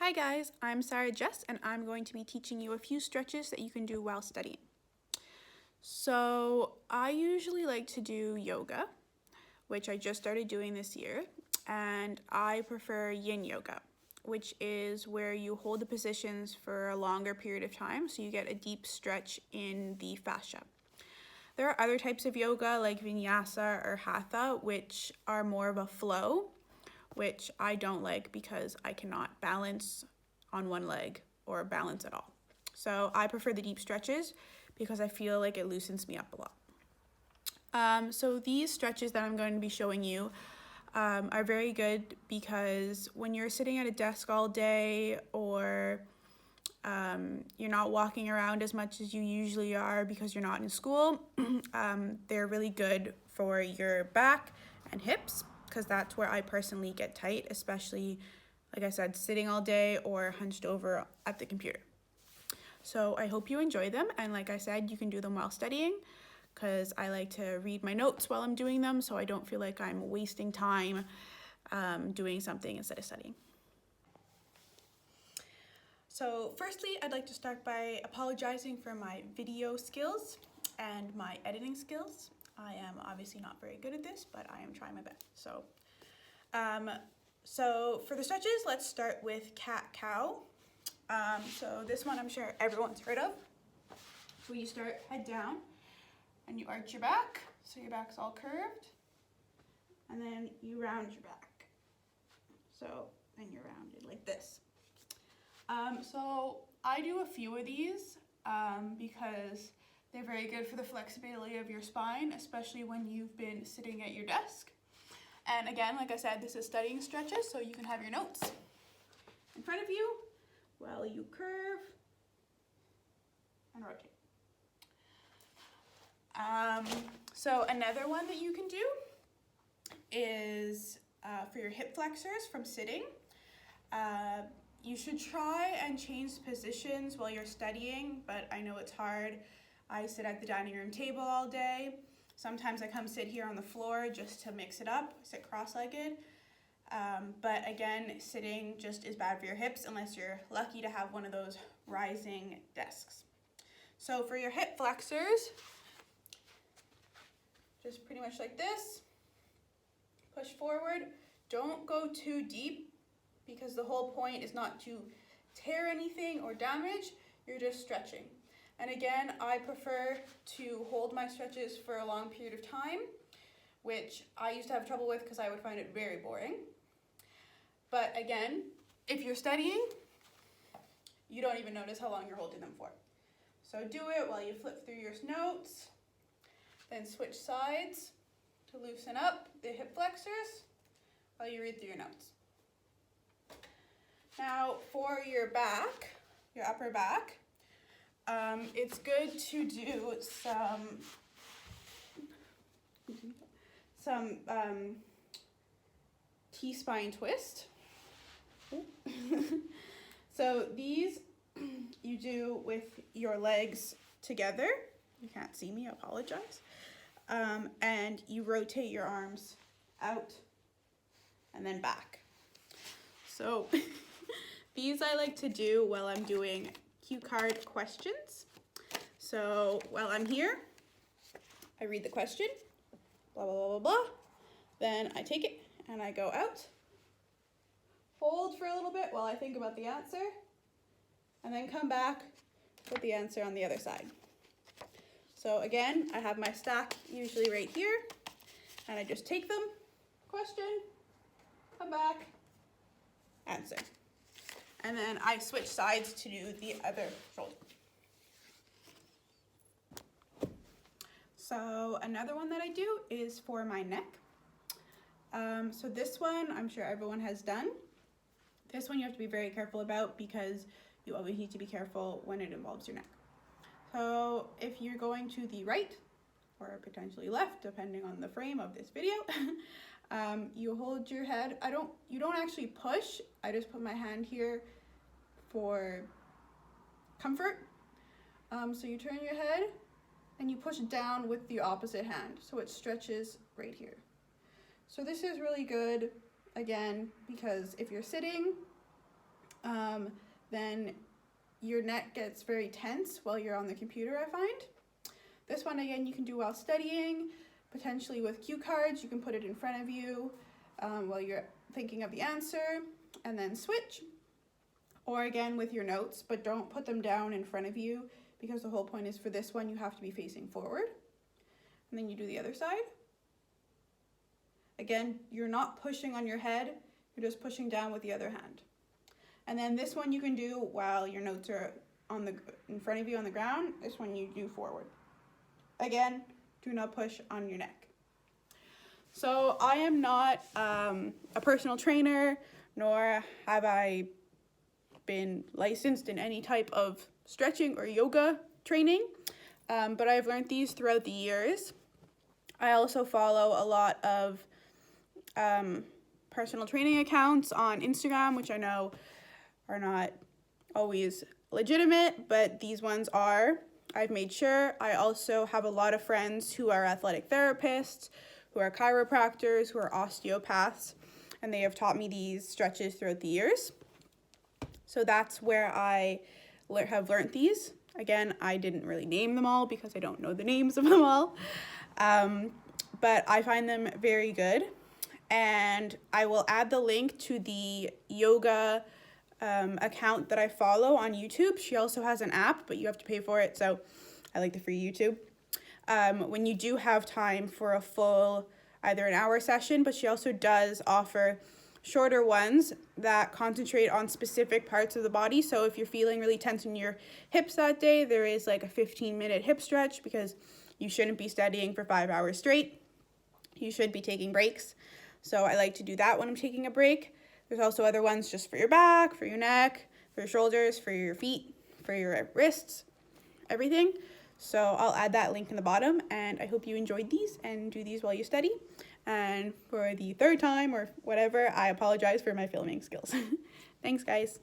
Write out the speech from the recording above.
Hi guys, I'm Sarah Jess and I'm going to be teaching you a few stretches that you can do while studying. So I usually like to do yoga, which I just started doing this year, and I prefer yin yoga, which is where you hold the positions for a longer period of time so you get a deep stretch in the fascia. There are other types of yoga like vinyasa or hatha, which are more of a flow, which I don't like because I cannot balance on one leg or balance at all. So I prefer the deep stretches because I feel like it loosens me up a lot. So these stretches that I'm going to be showing you are very good because when you're sitting at a desk all day or you're not walking around as much as you usually are because you're not in school, they're really good for your back and hips, because that's where I personally get tight, especially, like I said, sitting all day or hunched over at the computer. So I hope you enjoy them, and like I said, you can do them while studying, because I like to read my notes while I'm doing them so I don't feel like I'm wasting time doing something instead of studying. So firstly, I'd like to start by apologizing for my video skills and my editing skills. I am obviously not very good at this, but I am trying my best. So for the stretches, let's start with cat-cow. So this one I'm sure everyone's heard of. So you start head down and you arch your back, so your back's all curved, and then you round your back. So then you're rounded like this. So I do a few of these because they're very good for the flexibility of your spine, especially when you've been sitting at your desk. And again, like I said, this is studying stretches, so you can have your notes in front of you while you curve and rotate. So another one that you can do is for your hip flexors from sitting. You should try and change positions while you're studying, but I know it's hard. I sit at the dining room table all day. Sometimes I come sit here on the floor just to mix it up, sit cross-legged. But again, sitting just is bad for your hips unless you're lucky to have one of those rising desks. So for your hip flexors, just pretty much like this, push forward. Don't go too deep, because the whole point is not to tear anything or damage, you're just stretching. And again, I prefer to hold my stretches for a long period of time, which I used to have trouble with because I would find it very boring. But again, if you're studying, you don't even notice how long you're holding them for. So do it while you flip through your notes, then switch sides to loosen up the hip flexors while you read through your notes. Now for your back, your upper back, it's good to do some T-spine twist. So these you do with your legs together. You can't see me, I apologize. And you rotate your arms out and then back. So these I like to do while I'm doing cue card questions. So while I'm here, I read the question, blah, blah, blah, blah, blah. Then I take it and I go out, hold for a little bit while I think about the answer, and then come back with the answer on the other side. So again, I have my stack usually right here, and I just take them, question, come back, answer. And then I switch sides to do the other shoulder. So another one that I do is for my neck. So this one, I'm sure everyone has done. This one you have to be very careful about because you always need to be careful when it involves your neck. So if you're going to the right or potentially left, depending on the frame of this video, you hold your head. You don't actually push. I just put my hand here for comfort. So you turn your head and you push down with the opposite hand, so it stretches right here. So this is really good, again, because if you're sitting, then your neck gets very tense while you're on the computer, I find. This one, again, you can do while studying, potentially with cue cards. You can put it in front of you while you're thinking of the answer, and then switch. Or again, with your notes, but don't put them down in front of you, because the whole point is for this one, you have to be facing forward. And then you do the other side. Again, you're not pushing on your head, you're just pushing down with the other hand. And then this one you can do while your notes are in front of you on the ground. This one you do forward. Again, do not push on your neck. So I am not a personal trainer, nor have I been licensed in any type of stretching or yoga training, but I've learned these throughout the years. I also follow a lot of personal training accounts on Instagram, which I know are not always legitimate, but these ones are. I've made sure. I also have a lot of friends who are athletic therapists, who are chiropractors, who are osteopaths, and they have taught me these stretches throughout the years. So that's where I have learned these. Again, I didn't really name them all because I don't know the names of them all, but I find them very good. And I will add the link to the yoga account that I follow on YouTube. She also has an app, but you have to pay for it, so I like the free YouTube. When you do have time for a full, either an hour session, but she also does offer shorter ones that concentrate on specific parts of the body. So if you're feeling really tense in your hips that day, there is like a 15-minute hip stretch, because you shouldn't be studying for 5 hours straight. You should be taking breaks. So I like to do that when I'm taking a break. There's also other ones just for your back, for your neck, for your shoulders, for your feet, for your wrists, everything. So I'll add that link in the bottom, and I hope you enjoyed these and do these while you study. And for the third time or whatever, I apologize for my filming skills. Thanks, guys.